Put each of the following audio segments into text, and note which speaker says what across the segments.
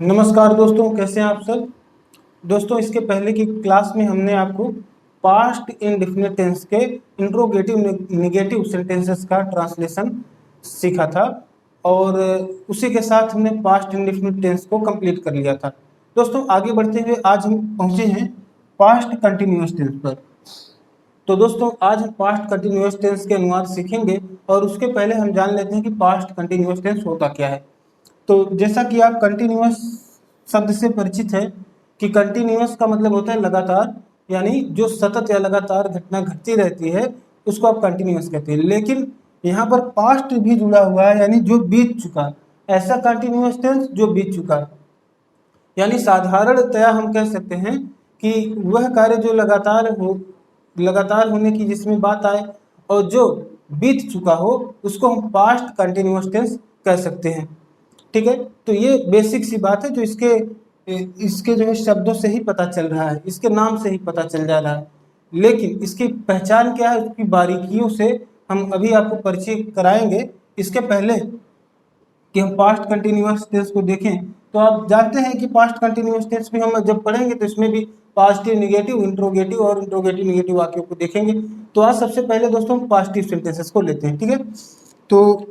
Speaker 1: नमस्कार दोस्तों, कैसे हैं आप सब। दोस्तों, इसके पहले की क्लास में हमने आपको पास्ट इंडेफिनिट टेंस के इंट्रोगेटिव निगेटिव सेंटेंसेस का ट्रांसलेशन सीखा था और उसी के साथ हमने पास्ट इंडेफिनिट टेंस को कंप्लीट कर लिया था। दोस्तों, आगे बढ़ते हुए आज हम पहुंचे हैं पास्ट कंटिन्यूअस टेंस पर। तो दोस्तों, आज हम पास्ट कंटिन्यूअस टेंस के अनुवाद सीखेंगे और उसके पहले हम जान लेते हैं कि पास्ट कंटिन्यूअस टेंस होता क्या है। तो जैसा कि आप कंटिन्यूअस शब्द से परिचित है कि कंटिन्यूअस का मतलब होता है लगातार, यानी जो सतत या लगातार घटना घटती रहती है उसको आप कंटिन्यूअस कहते हैं। लेकिन यहाँ पर पास्ट भी जुड़ा हुआ है, यानी जो बीत चुका, ऐसा कंटिन्यूअस टेंस जो बीत चुका। यानी साधारणतया हम कह सकते हैं कि वह कार्य जो लगातार होने की जिसमें बात आए और जो बीत चुका हो उसको हम पास्ट कंटिन्यूअस टेंस कह सकते हैं। ठीक है, तो ये बेसिक सी बात है जो इसके जो है शब्दों से ही पता चल रहा है, इसके नाम से ही पता चल जा रहा है। लेकिन इसकी पहचान क्या है, उसकी बारीकियों से हम अभी आपको परिचय कराएंगे। इसके पहले कि हम पास्ट कंटिन्यूअस टेंस को देखें तो आप जानते हैं कि पास्ट कंटिन्यूअस टेंस भी हम जब पढ़ेंगे तो इसमें भी पॉजिटिव निगेटिव इंट्रोगेटिव और इंट्रोगेटिव निगेटिव वाक्यों को देखेंगे। तो आज सबसे पहले दोस्तों हम पॉजिटिव सेंटेंसेस को लेते हैं। ठीक है, तो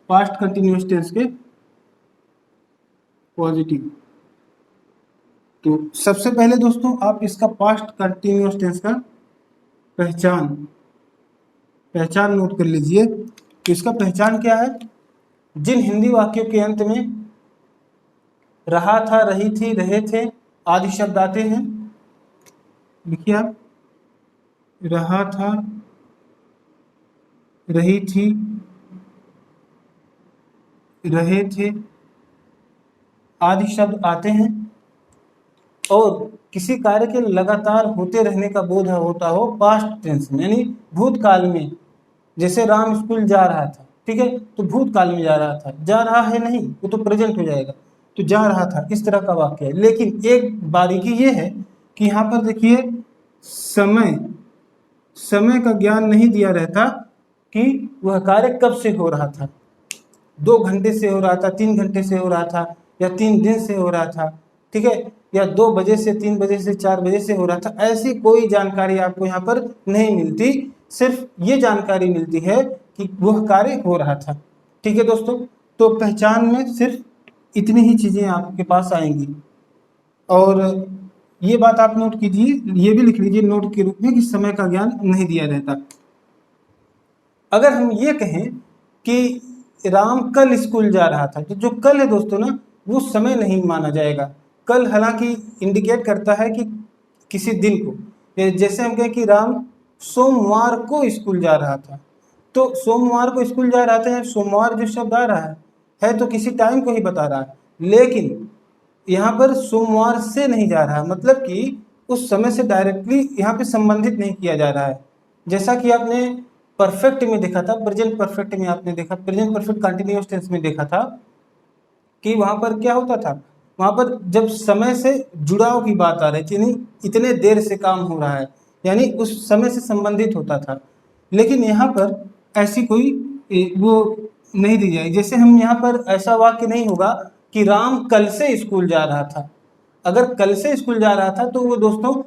Speaker 1: पास्ट कंटिन्यूअस टेंस के पॉजिटिव, तो सबसे पहले दोस्तों आप इसका पास्ट कंटिन्यूअस टेंस का पहचान नोट कर लीजिए। तो इसका पहचान क्या है, जिन हिंदी वाक्यों के अंत में रहा था, रही थी, रहे थे आदि शब्द आते हैं, लिखिए आप, रहा था, रही थी, रहे थे आदि शब्द आते हैं और किसी कार्य के लगातार होते रहने का बोध होता हो पास्ट टेंस में, यानी भूतकाल में। जैसे राम स्कूल जा रहा था, ठीक है, तो भूतकाल में जा रहा था, जा रहा है नहीं, वो तो प्रेजेंट हो जाएगा, तो जा रहा था, इस तरह का वाक्य है। लेकिन एक बारीकी ये है कि यहाँ पर देखिए समय का ज्ञान नहीं दिया रहता कि वह कार्य कब से हो रहा था, 2 घंटे से हो रहा था, 3 घंटे से हो रहा था, या 3 दिन से हो रहा था, ठीक है, या 2 बजे से, 3 बजे से, 4 बजे से हो रहा था। ऐसी कोई जानकारी आपको यहाँ पर नहीं मिलती, सिर्फ ये जानकारी मिलती है कि वह कार्य हो रहा था। ठीक है दोस्तों, तो पहचान में सिर्फ इतनी ही चीजें आपके पास आएंगी और ये बात आप नोट कीजिए, ये भी लिख लीजिए नोट के रूप में कि समय का ज्ञान नहीं दिया रहता। अगर हम ये कहें कि राम कल स्कूल जा रहा था, तो जो कल है दोस्तों ना, वो समय नहीं माना जाएगा। कल हालांकि इंडिकेट करता है कि किसी दिन को, जैसे हम कहें कि राम सोमवार को स्कूल जा रहा था, तो सोमवार को स्कूल जा रहा था, सोमवार जो शब्द आ रहा है तो किसी टाइम को ही बता रहा है। लेकिन यहाँ पर सोमवार से नहीं जा रहा, मतलब कि उस समय से डायरेक्टली यहाँ पे संबंधित नहीं किया जा रहा है। जैसा कि आपने परफेक्ट में देखा था, प्रेजेंट परफेक्ट में आपने देखा, प्रेजेंट परफेक्ट कंटिन्यूअस टेंस में देखा था कि वहां पर क्या होता था, वहां पर जब समय से जुड़ाव की बात आ रही थी, नहीं इतने देर से काम हो रहा है, यानी उस समय से संबंधित होता था। लेकिन यहाँ पर ऐसी कोई वो नहीं दी जाएगी। जैसे हम यहाँ पर ऐसा वाक्य नहीं होगा कि राम कल से स्कूल जा रहा था। अगर कल से स्कूल जा रहा था तो वो दोस्तों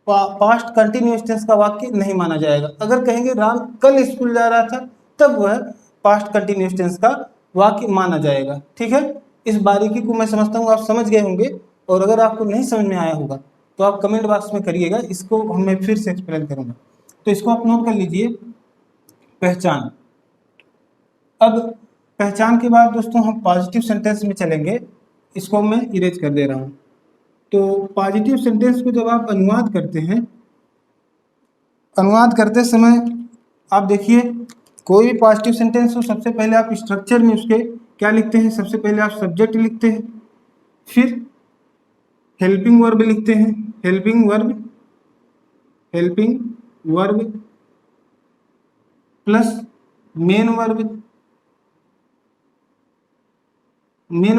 Speaker 1: पास्ट कंटिन्यूअस टेंस का वाक्य नहीं माना जाएगा। अगर कहेंगे राम कल स्कूल जा रहा था, तब वह पास्ट कंटिन्यूअस टेंस का वाक्य माना जाएगा। ठीक है, इस बारीकी को मैं समझता हूँ आप समझ गए होंगे, और अगर आपको नहीं समझ में आया होगा तो आप कमेंट बॉक्स में करिएगा, इसको मैं फिर से एक्सप्लेन करूंगा। तो इसको आप नोट कर लीजिए, पहचान। अब पहचान के बाद दोस्तों हम पॉजिटिव सेंटेंस में चलेंगे, इसको मैं इरेज कर दे रहा हूँ। तो पॉजिटिव सेंटेंस को जब आप अनुवाद करते हैं, अनुवाद करते समय आप देखिए कोई भी पॉजिटिव सेंटेंस हो, सबसे पहले आप स्ट्रक्चर में उसके क्या लिखते हैं, सबसे पहले आप सब्जेक्ट लिखते हैं, फिर हेल्पिंग वर्ब लिखते हैं, helping verb plus main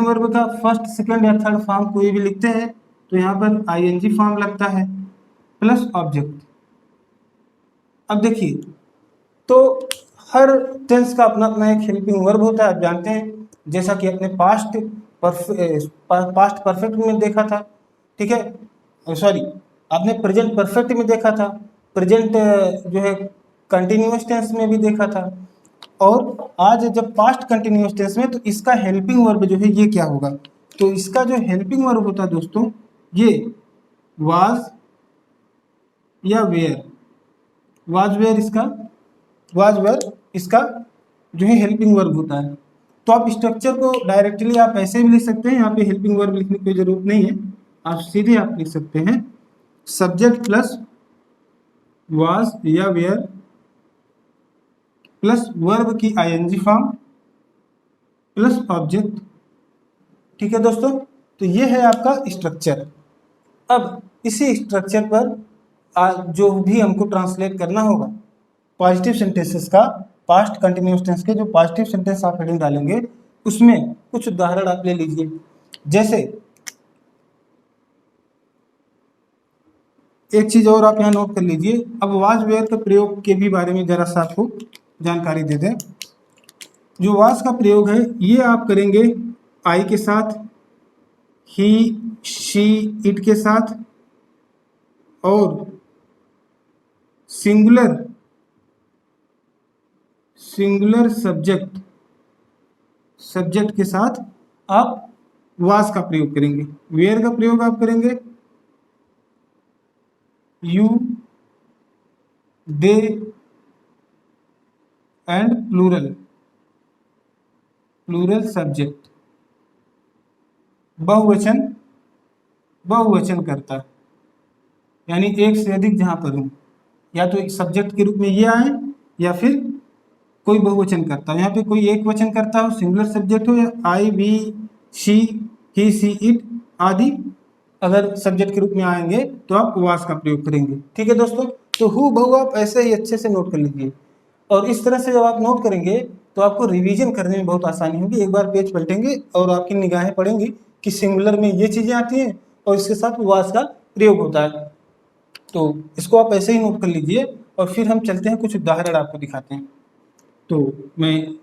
Speaker 1: verb का फर्स्ट सेकंड या थर्ड फॉर्म कोई भी लिखते हैं तो यहाँ पर आईएनजी फॉर्म लगता है, प्लस ऑब्जेक्ट। अब देखिए, तो हर टेंस का अपना अपना एक हेल्पिंग वर्ब होता है, आप जानते हैं। जैसा कि अपने पास्ट परफेक्ट में देखा था, ठीक है, सॉरी आपने प्रेजेंट परफेक्ट में देखा था, प्रेजेंट जो है कंटिन्यूअस टेंस में भी देखा था, और आज जब पास्ट कंटिन्यूअस टेंस में, तो इसका हेल्पिंग वर्ब जो है ये क्या होगा, तो इसका जो हेल्पिंग वर्ब होता है दोस्तों ये वाज या वेयर, वाज वेयर इसका जो है हेल्पिंग वर्ब होता है। तो आप स्ट्रक्चर को डायरेक्टली आप ऐसे भी लिख सकते हैं, यहाँ पे हेल्पिंग वर्ब लिखने की जरूरत नहीं है, आप सीधे आप लिख सकते हैं सब्जेक्ट प्लस वाज या वेयर प्लस वर्ब की आईएनजी फॉर्म प्लस ऑब्जेक्ट। ठीक है दोस्तों, तो ये है आपका स्ट्रक्चर। अब इसी स्ट्रक्चर पर जो भी हमको ट्रांसलेट करना होगा पॉजिटिव सेंटेंसेस का, पास्ट कंटिन्यूअस टेंस के जो पॉजिटिव सेंटेंस आप हेडिंग डालेंगे उसमें कुछ उदाहरण आप ले लीजिए। जैसे एक चीज और आप यहाँ नोट कर लीजिए, अब वाज वेयर के प्रयोग के भी बारे में जरा सा आपको जानकारी दे दें। जो वाज का प्रयोग है ये आप करेंगे आई के साथ, ही शी इट के साथ, और सिंगुलर सब्जेक्ट के साथ आप वाज का प्रयोग करेंगे। वेयर का प्रयोग आप करेंगे you, they and plural subject, बहुवचन करता, यानी एक से अधिक जहां पर हो, या तो एक सब्जेक्ट के रूप में ये आए या फिर कोई बहुवचन करता हो। यहाँ पे कोई एक वचन करता हो, सिंगुलर सब्जेक्ट हो, या आई वी शी ही सी इट आदि अगर सब्जेक्ट के रूप में आएंगे तो आप वाज का प्रयोग करेंगे। ठीक है दोस्तों, तो हु बहु आप ऐसे ही अच्छे से नोट कर लीजिए, और इस तरह से जब आप नोट करेंगे तो आपको रिवीजन करने में बहुत आसानी होगी। एक बार पेज पलटेंगे और आपकी निगाहें पड़ेंगी कि सिंगुलर में ये चीज़ें आती हैं और इसके साथ वाज का प्रयोग होता है। तो इसको आप ऐसे ही नोट कर लीजिए, और फिर हम चलते हैं कुछ उदाहरण आपको दिखाते हैं। तो मैं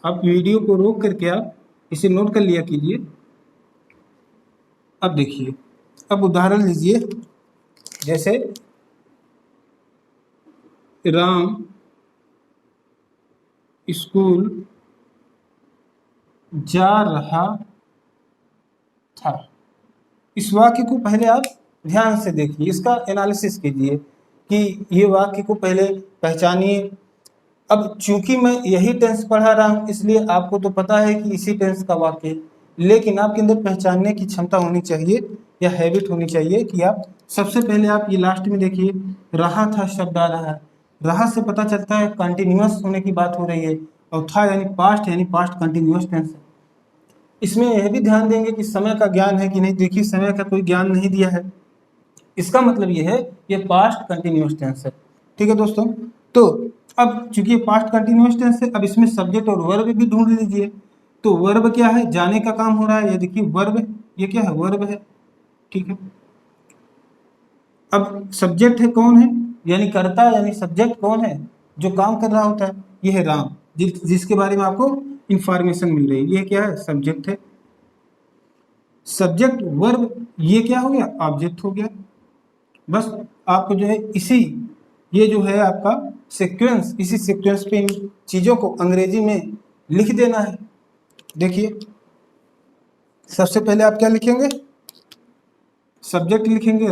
Speaker 1: आप वीडियो को रोक करके आप इसे नोट कर लिया कीजिए। अब देखिए, अब उदाहरण लीजिए, जैसे राम स्कूल जा रहा था। इस वाक्य को पहले आप ध्यान से देखिए, इसका एनालिसिस कीजिए कि ये वाक्य को पहले पहचानिए। अब चूंकि मैं यही टेंस पढ़ा रहा हूँ इसलिए आपको तो पता है कि इसी टेंस का वाक्य है, लेकिन आपके अंदर पहचानने की क्षमता होनी चाहिए या हैबिट होनी चाहिए कि आप सबसे पहले आप ये लास्ट में देखिए, रहा था शब्द आ रहा है, रहा से पता चलता है कंटिन्यूअस होने की बात हो रही है, और था यानी पास्ट कंटिन्यूअस टेंस है। इसमें यह भी ध्यान देंगे कि समय का ज्ञान है कि नहीं। देखिए, समय का कोई ज्ञान नहीं दिया है, इसका मतलब ये है ये पास्ट कंटिन्यूअस टेंस है। ठीक है दोस्तों, तो अब चूंकि पास्ट कंटिन्यूअस टेंस है, अब इसमें सब्जेक्ट और वर्ब भी ढूंढ लीजिए। तो वर्ब क्या है, जाने का काम हो रहा है, ये देखिए वर्ब, ये क्या है, वर्ब है। ठीक है, अब सब्जेक्ट है कौन है, यानी कर्ता, यानी सब्जेक्ट कौन है जो काम कर रहा होता है, ये है राम, जिसके बारे में आपको इंफॉर्मेशन मिल रही है, ये क्या है, सब्जेक्ट है। सब्जेक्ट वर्ब ये क्या हो गया, ऑब्जेक्ट हो गया। बस आपको जो है ये जो है आपका सीक्वेंस, इसी सीक्वेंस पे इन चीज़ों को अंग्रेजी में लिख देना है। देखिए, सबसे पहले आप क्या लिखेंगे, सब्जेक्ट लिखेंगे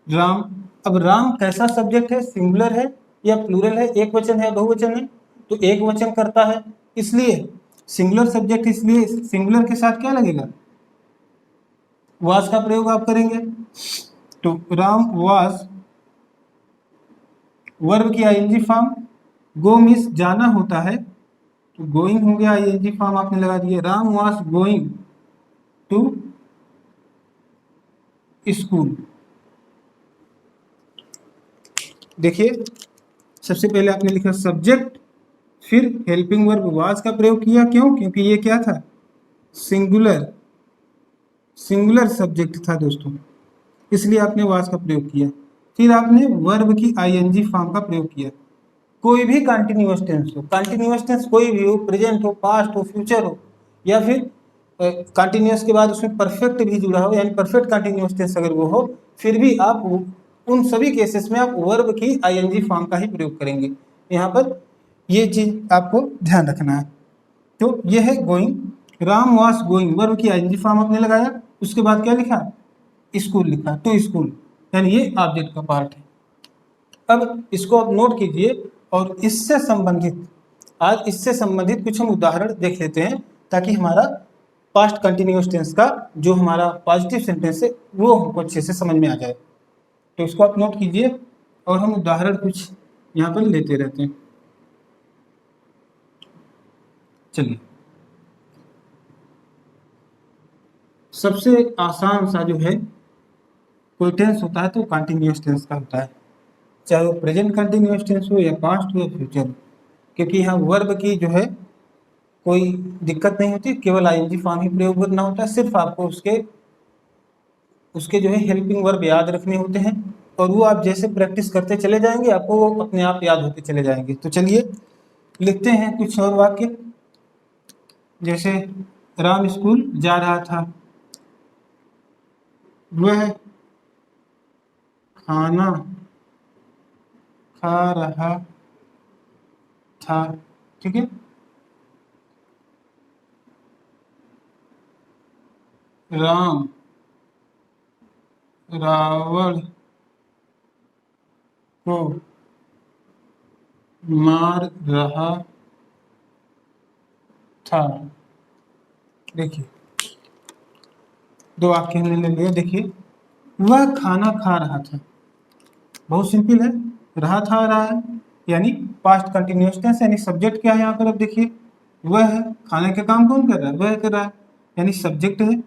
Speaker 1: राम। अब राम कैसा सब्जेक्ट है, सिंगुलर है या प्लूरल है, एक वचन है बहुवचन है, तो एक वचन करता है, इसलिए सिंगुलर सब्जेक्ट, इसलिए सिंगुलर के साथ क्या लगेगा, वाज का प्रयोग आप करेंगे। तो राम वाज, वर्ब की आईएनजी फॉर्म, गो मीन्स जाना होता है, तो गोइंग हो गया, आईएनजी फॉर्म आपने लगा दिए। Ram was going to school. देखिए, सबसे पहले आपने लिखा सब्जेक्ट, फिर हेल्पिंग वर्ब वाज का प्रयोग किया, क्यों, क्योंकि ये क्या था, सिंगुलर सब्जेक्ट था दोस्तों, इसलिए आपने वाज का प्रयोग किया। फिर आपने वर्ब की आईएनजी फॉर्म का प्रयोग किया। कोई भी कंटिन्यूअस टेंस हो, कंटिन्यूअस टेंस कोई भी हो, प्रेजेंट हो, पास्ट हो, फ्यूचर हो, या फिर कंटिन्यूस के बाद उसमें परफेक्ट भी जुड़ा हो, यानी परफेक्ट कंटिन्यूस टेंस अगर वो हो, फिर भी आप उन सभी केसेस में आप वर्ब की आईएनजी फॉर्म का ही प्रयोग करेंगे। यहाँ पर ये चीज आपको ध्यान रखना है। तो ये है going, Ram was going, verb की आईएनजी फॉर्म आपने लगाया, उसके बाद क्या लिखा, स्कूल लिखा, टू स्कूल, यानी ये ऑब्जेक्ट का पार्ट है। अब इसको आप नोट कीजिए और इससे संबंधित, आज इससे संबंधित कुछ हम उदाहरण देख लेते हैं, ताकि हमारा पास्ट कंटिन्यूअस टेंस का जो हमारा पॉजिटिव सेंटेंस है वो हमको अच्छे से समझ में आ जाए। तो इसको आप नोट कीजिए और हम उदाहरण कुछ यहाँ पर लेते रहते हैं। चलिए, सबसे आसान सा जो है कोई टेंस होता है तो कंटिन्यूअस टेंस का होता है, चाहे वो प्रेजेंट कंटिन्यूअस टेंस हो या पास्ट हो या फ्यूचर हो, क्योंकि यहाँ वर्ब की जो है कोई दिक्कत नहीं होती, केवल आईएनजी फॉर्म ही प्रयोग करना होता है। सिर्फ आपको उसके उसके जो है हेल्पिंग वर्ब याद रखने होते हैं, और वो आप जैसे प्रैक्टिस करते चले जाएंगे आपको वो अपने आप याद होते चले जाएंगे। तो चलिए लिखते हैं कुछ और वाक्य, जैसे राम स्कूल जा रहा था, वह खाना खा रहा था। ठीक है, राम रावण को मार रहा था। देखिए, दो वाक्य हमने ले लिए। देखिए, वह खाना खा रहा था, बहुत सिंपल है, रहा था रहा है, यानी पास्ट कंटिन्यूअस टेंस, यानी सब्जेक्ट क्या है यहाँ पर, अब देखिए वह है, खाने का काम कौन कर रहा है, वह कर रहा है, यानी सब्जेक्ट है।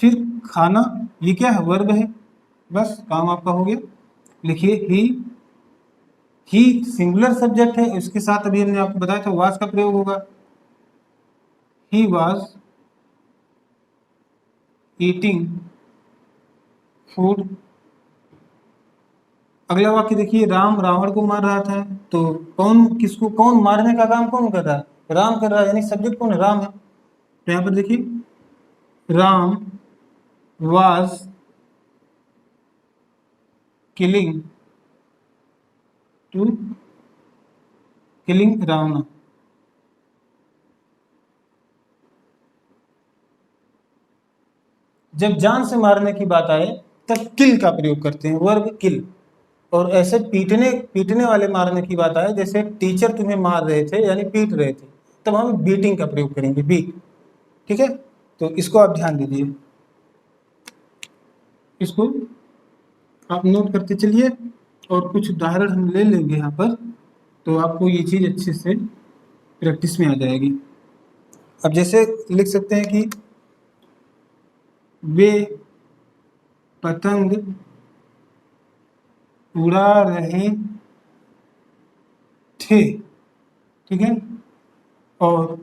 Speaker 1: फिर खाना, ये क्या है, वर्ब है, बस काम आपका हो गया। लिखिए ही सिंगुलर सब्जेक्ट है, इसके साथ अभी हमने आपको बताया था वाज का प्रयोग होगा, ही वाज ईटिंग फूड। अगला वाक्य देखिए, राम रावण को मार रहा था, तो कौन किसको, कौन मारने का काम कौन कर रहा है, राम कर रहा है, यानी सब्जेक्ट कौन है, राम है। तो यहाँ पर देखिए, Ram was killing to killing Ravan. जब जान से मारने की बात आए तब किल का प्रयोग करते हैं, वर्ब किल। और ऐसे पीटने पीटने वाले मारने की बात आए, जैसे टीचर तुम्हें मार रहे थे यानी पीट रहे थे, तब हम बीटिंग का प्रयोग करेंगे, बीट। ठीक है, तो इसको आप ध्यान दीजिए, इसको आप नोट करते चलिए और कुछ उदाहरण हम ले लेंगे यहाँ पर, तो आपको ये चीज़ अच्छे से प्रैक्टिस में आ जाएगी। अब जैसे लिख सकते हैं कि वे पतंग उड़ा रहे थे। ठीक है, और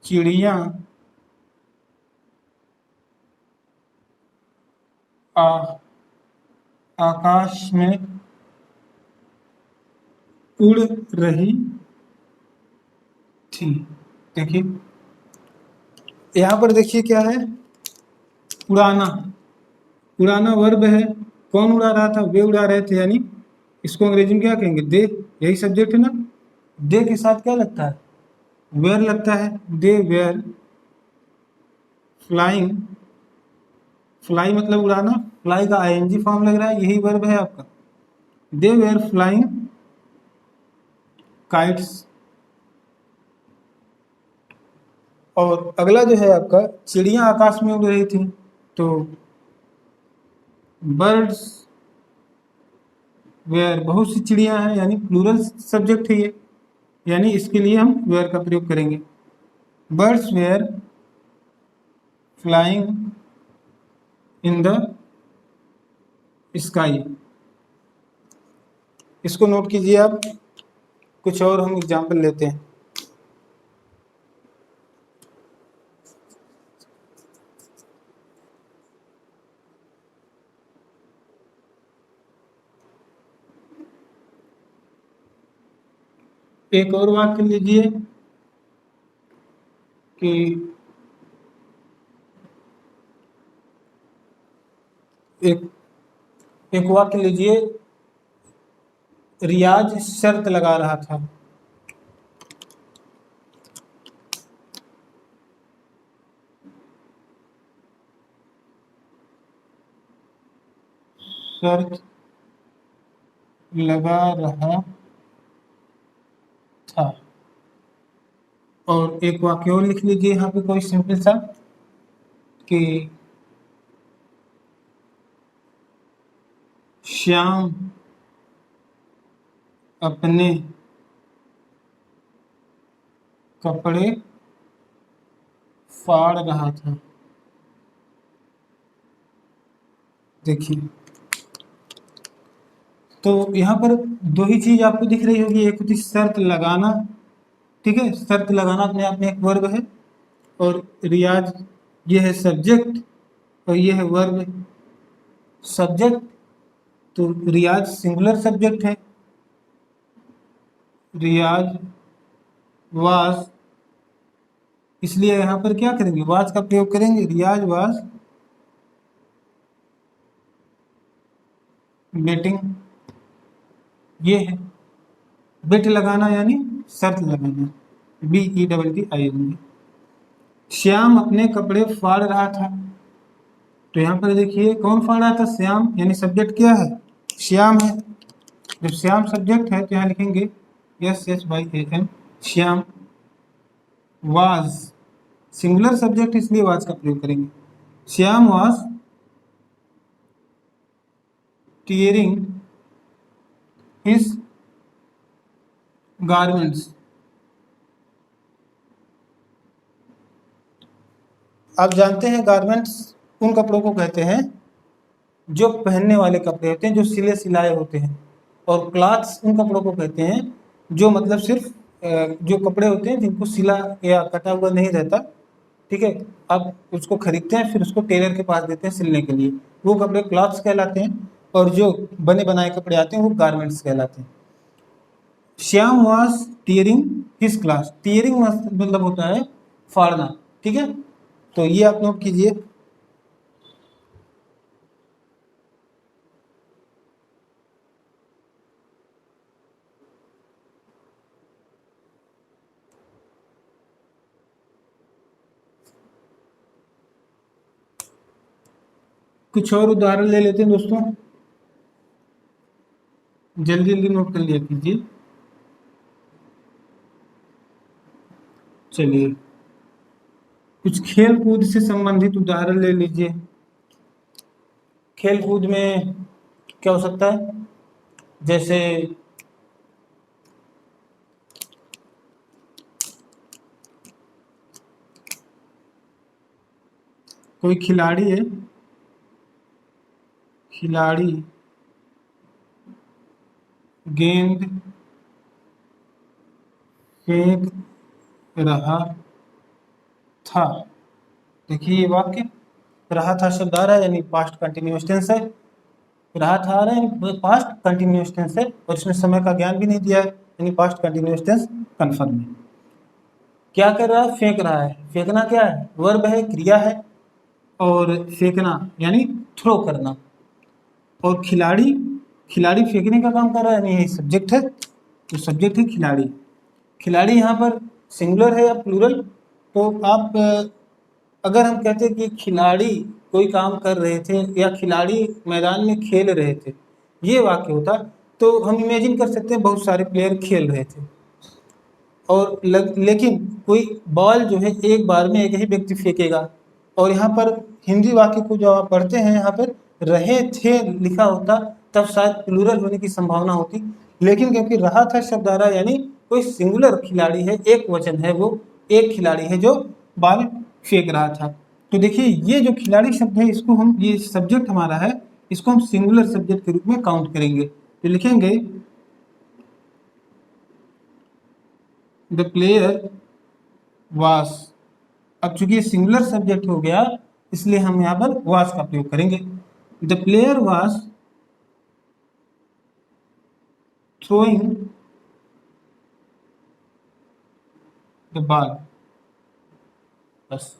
Speaker 1: चिड़िया आ आकाश में उड़ रही थी। देखिए, यहाँ पर देखिए क्या है, उड़ाना, उड़ाना वर्ब है, कौन उड़ा रहा था, वे उड़ा रहे थे, यानी इसको अंग्रेजी में क्या कहेंगे, दे, यही सब्जेक्ट है ना। दे के साथ क्या लगता है, वेयर लगता है, दे वेयर फ्लाइंग, फ्लाई मतलब उड़ाना, फ्लाई का आईएनजी फॉर्म लग रहा है, यही वर्ब है आपका, दे वेयर फ्लाइंग काइट्स। और अगला जो है आपका, चिड़िया आकाश में उड़ रही थी, तो बर्ड्स वेयर, बहुत सी चिड़िया हैं, यानी प्लूरल सब्जेक्ट है ये, यानी इसके लिए हम वेयर का प्रयोग करेंगे, birds were flying in the sky. इसको नोट कीजिए आप, कुछ और हम एग्जाम्पल लेते हैं। एक और वाक्य लीजिए, कि एक एक वाक्य लीजिए, रियाज शर्त लगा रहा था। शर्त लगा रहा था। और एक वाक्य और लिख लीजिए यहाँ पे कोई सिंपल सा कि श्याम अपने कपड़े फाड़ रहा था। देखिए, तो यहाँ पर दो ही चीज आपको दिख रही होगी, एक होती शर्त लगाना, ठीक है, शर्त लगाना अपने आप में एक वर्ब है, और रियाज ये है सब्जेक्ट और ये है वर्ब। सब्जेक्ट तो रियाज सिंगुलर सब्जेक्ट है, रियाज वाज, इसलिए यहाँ पर क्या करेंगे, वाज का प्रयोग करेंगे। रियाज वाज बेटिंग, ये है। बेट लगाना यानी शर्त लगाना, BETTING। श्याम अपने कपड़े फाड़ रहा था, तो यहाँ पर देखिए कौन फाड़ रहा था, श्याम, यानी सब्जेक्ट क्या है, श्याम है। जब श्याम सब्जेक्ट है तो यहाँ लिखेंगे SHYAM, Shyam. Was singular subject, इसलिए वाज का प्रयोग करेंगे। Shyam was tearing his garments. आप जानते हैं गारमेंट्स उन कपड़ों को कहते हैं जो पहनने वाले कपड़े होते हैं, जो सिले सिलाए होते हैं, और क्लॉथ्स उन कपड़ों को कहते हैं जो मतलब सिर्फ जो कपड़े होते हैं जिनको सिला या कटा हुआ नहीं रहता, ठीक है, आप उसको खरीदते हैं फिर उसको टेलर के पास देते हैं सिलने के लिए, वो कपड़े क्लॉथ्स कहलाते हैं, और जो बने बनाए कपड़े आते हैं वो गारमेंट्स कहलाते हैं। Shyam was tearing his class, tearing मतलब होता है फाड़ना, ठीक है, तो ये आप नोट कीजिए। कुछ और उदाहरण ले लेते हैं दोस्तों, जल्दी जल्दी नोट कर लिया कीजिए। चलिए, कुछ खेल कूद से संबंधित उदाहरण ले लीजिए। खेल कूद में क्या हो सकता है, जैसे कोई खिलाड़ी है, खिलाड़ी गेंद फेंक रहा था। देखिए ये वाक्य, रहा था शब्द आ रहा है यानी पास्ट कंटिन्यूअस टेंस है, रहा था आ रहा है पास्ट कंटिन्यूअस टेंस है, और इसमें समय का ज्ञान भी नहीं दिया है यानी पास्ट कंटिन्यूअस टेंस कन्फर्म है। क्या कर रहा है, फेंक रहा है, फेंकना क्या है, वर्ब है, क्रिया है, और फेंकना यानी थ्रो करना, और खिलाड़ी, खिलाड़ी फेंकने का काम कर रहा है यानी ये सब्जेक्ट है, तो सब्जेक्ट है खिलाड़ी। खिलाड़ी यहाँ पर सिंगुलर है या प्लूरल, तो आप अगर हम कहते हैं कि खिलाड़ी कोई काम कर रहे थे या खिलाड़ी मैदान में खेल रहे थे, ये वाक्य होता, तो हम इमेजिन कर सकते हैं बहुत सारे प्लेयर खेल रहे थे, और लेकिन कोई बॉल जो है एक बार में एक ही व्यक्ति फेंकेगा, और यहाँ पर हिंदी वाक्य को जो आप पढ़ते हैं यहाँ पर रहे थे लिखा होता, तब शायद प्लूरल होने की संभावना होती, लेकिन क्योंकि रहा था शब्द आ रहा है यानी कोई सिंगुलर खिलाड़ी है, एक वचन है, वो एक खिलाड़ी है जो बॉल फेंक रहा था। तो देखिए ये जो खिलाड़ी शब्द है इसको हम, ये सब्जेक्ट हमारा है, इसको हम सिंगुलर सब्जेक्ट के रूप में काउंट करेंगे, तो लिखेंगे द प्लेयर वास। अब चूंकि ये सिंगुलर सब्जेक्ट हो गया इसलिए हम यहाँ पर वास का प्रयोग करेंगे। द प्लेयर वास थ्रोइंग द बॉल, बस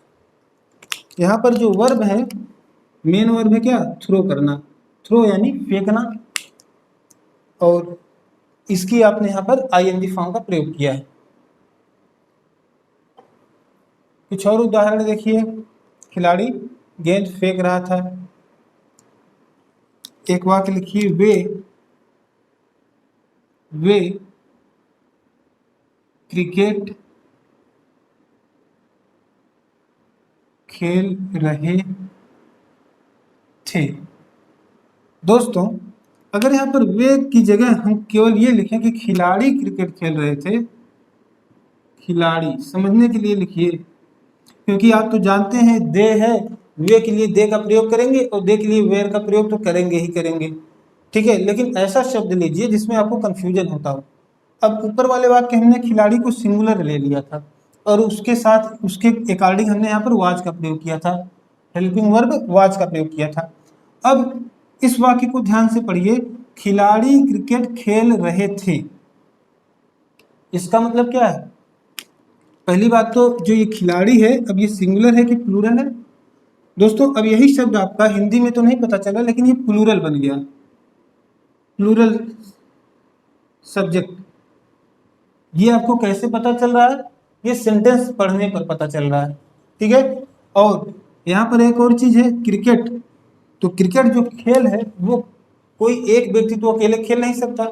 Speaker 1: यहाँ पर जो वर्ब है, मेन वर्ब है क्या, थ्रो करना, थ्रो यानी फेंकना, और इसकी आपने यहाँ पर आईएनजी फॉर्म का प्रयोग किया है। कुछ और उदाहरण देखिए, खिलाड़ी गेंद फेंक रहा था। एक वाक्य लिखिए, वे क्रिकेट खेल रहे थे। दोस्तों, अगर यहाँ पर वे की जगह हम केवल ये लिखें कि खिलाड़ी क्रिकेट खेल रहे थे, खिलाड़ी समझने के लिए लिखिए, क्योंकि आप तो जानते हैं दे है, वे के लिए दे का प्रयोग करेंगे और दे के लिए वेयर का प्रयोग तो करेंगे ही करेंगे, ठीक है। लेकिन ऐसा शब्द लीजिए जिसमें आपको कंफ्यूजन होता हो। अब ऊपर वाले वाक्य हमने खिलाड़ी को सिंगुलर ले लिया था और उसके साथ उसके अकॉर्डिंग हमने यहाँ पर वाज का प्रयोग किया था, हेल्पिंग वर्ब वाज का प्रयोग किया था। अब इस वाक्य को ध्यान से पढ़िए, खिलाड़ी क्रिकेट खेल रहे थे, इसका मतलब क्या है। पहली बात तो जो ये खिलाड़ी है, अब ये सिंगुलर है कि प्लूरल है दोस्तों। अब यही शब्द आपका हिंदी में तो नहीं पता चला, लेकिन ये प्लूरल बन गया, प्लूरल सब्जेक्ट। ये आपको कैसे पता चल रहा है, ये सेंटेंस पढ़ने पर पता चल रहा है, ठीक है। और यहाँ पर एक और चीज है, क्रिकेट। तो क्रिकेट जो खेल है वो कोई एक व्यक्ति तो अकेले खेल नहीं सकता,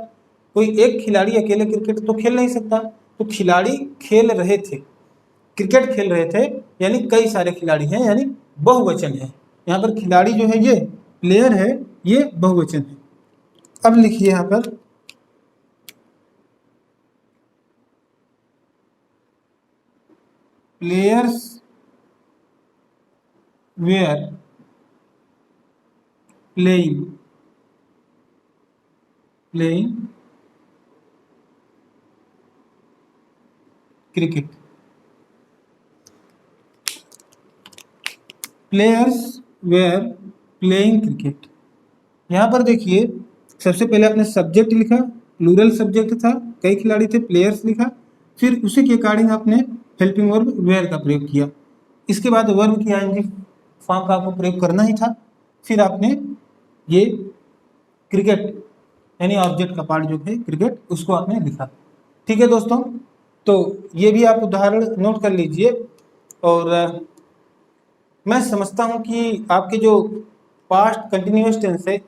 Speaker 1: कोई एक खिलाड़ी अकेले क्रिकेट तो खेल नहीं सकता। तो खिलाड़ी खेल रहे थे, क्रिकेट खेल रहे थे, यानी कई सारे खिलाड़ी हैं, यानी बहुवचन है। यहाँ पर खिलाड़ी जो है ये प्लेयर है, ये बहुवचन है। अब लिखिए यहाँ पर, players were playing cricket. Players were playing cricket. यहाँ पर देखिए, सबसे पहले आपने सब्जेक्ट लिखा, प्लूरल सब्जेक्ट था, कई खिलाड़ी थे, प्लेयर्स लिखा, फिर उसी के अकॉर्डिंग आपने हेल्पिंग वर्ब वेयर का प्रयोग किया। इसके बाद वर्ब की आईएनजी फॉर्म का आपको प्रयोग करना ही था। फिर आपने ये क्रिकेट यानी ऑब्जेक्ट का पार्ट जो है क्रिकेट, उसको आपने लिखा, ठीक है दोस्तों। तो ये भी आप उदाहरण नोट कर लीजिए। और मैं समझता हूँ कि आपके जो पास्ट कंटिन्यूअस टेंस है,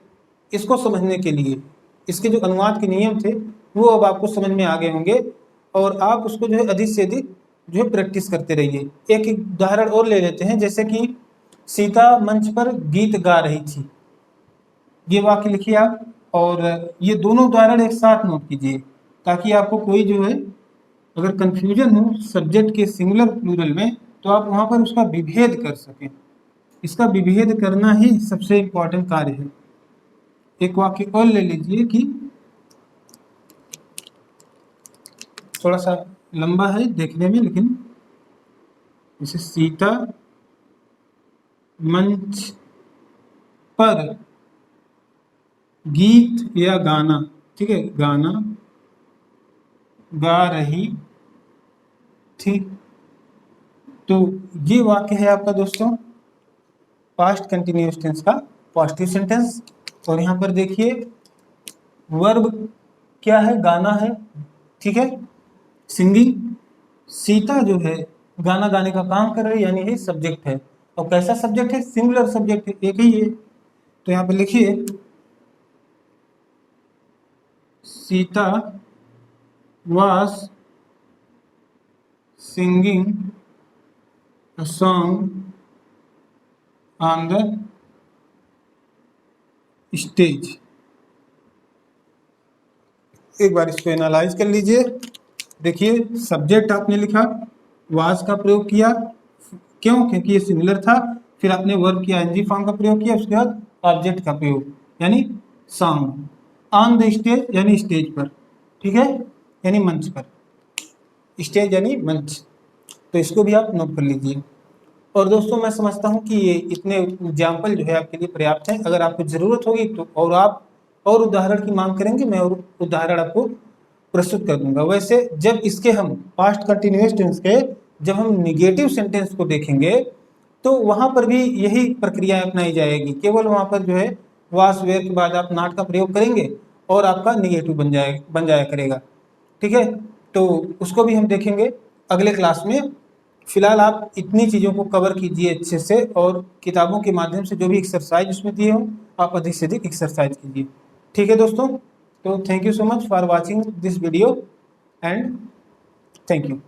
Speaker 1: इसको समझने के लिए इसके जो अनुवाद के नियम थे वो अब आपको समझ में आ गए होंगे, और आप उसको जो है अधिक से अधिक जो है प्रैक्टिस करते रहिए। एक उदाहरण और ले लेते हैं, जैसे कि सीता मंच पर गीत गा रही थी। ये वाक्य लिखिए आप, और ये दोनों उदाहरण एक साथ नोट कीजिए, ताकि आपको कोई जो है अगर कंफ्यूजन हो सब्जेक्ट के सिंगुलर प्लूरल में, तो आप वहाँ पर उसका विभेद कर सकें। इसका विभेद करना ही सबसे इम्पोर्टेंट कार्य है। एक वाक्य और ले लीजिए कि थोड़ा सा लंबा है देखने में, लेकिन जैसे सीता मंच पर गीत या गाना, ठीक है, गाना गा रही थी। तो ये वाक्य है आपका दोस्तों पास्ट कंटिन्यूअस टेंस का पॉजिटिव सेंटेंस। और यहाँ पर देखिए वर्ब क्या है, गाना है, ठीक है, सिंगिंग। सीता जो है गाना गाने का काम कर रही है, यानी ये सब्जेक्ट है। और कैसा सब्जेक्ट है, सिंगुलर सब्जेक्ट है, एक ही है। तो यहाँ पर लिखिए Sita was singing a song on the stage। एक बार इसको एनालाइज कर लीजिए। देखिए सब्जेक्ट आपने लिखा, वाज का प्रयोग किया, क्यों, क्योंकि ये सिमिलर था। फिर आपने वर्ब की आईएनजी फॉर्म का प्रयोग किया, उसके बाद ऑब्जेक्ट का प्रयोग यानी सॉन्ग, ऑन द स्टेज यानी स्टेज पर, ठीक है, यानी मंच पर, स्टेज यानी मंच। तो इसको भी आप नोट कर लीजिए। और दोस्तों मैं समझता हूँ कि ये इतने एग्जाम्पल जो है आपके लिए पर्याप्त है। अगर आपको ज़रूरत होगी तो और आप और उदाहरण की मांग करेंगे, मैं और उदाहरण आपको प्रस्तुत कर दूंगा। वैसे जब इसके हम पास्ट कंटिन्यूअस टेंस के जब हम निगेटिव सेंटेंस को देखेंगे तो वहाँ पर भी यही प्रक्रिया अपनाई जाएगी, केवल वहाँ पर जो है वास वेयर के बाद आप नॉट का प्रयोग करेंगे और आपका निगेटिव बन जाया करेगा। ठीक है, तो उसको भी हम देखेंगे अगले क्लास में। फिलहाल आप इतनी चीज़ों को कवर कीजिए अच्छे से, और किताबों के माध्यम से जो भी एक्सरसाइज उसमें दिए हों आप अधिक से अधिक एक्सरसाइज कीजिए। ठीक है दोस्तों, तो thank you so much for watching this video and thank you.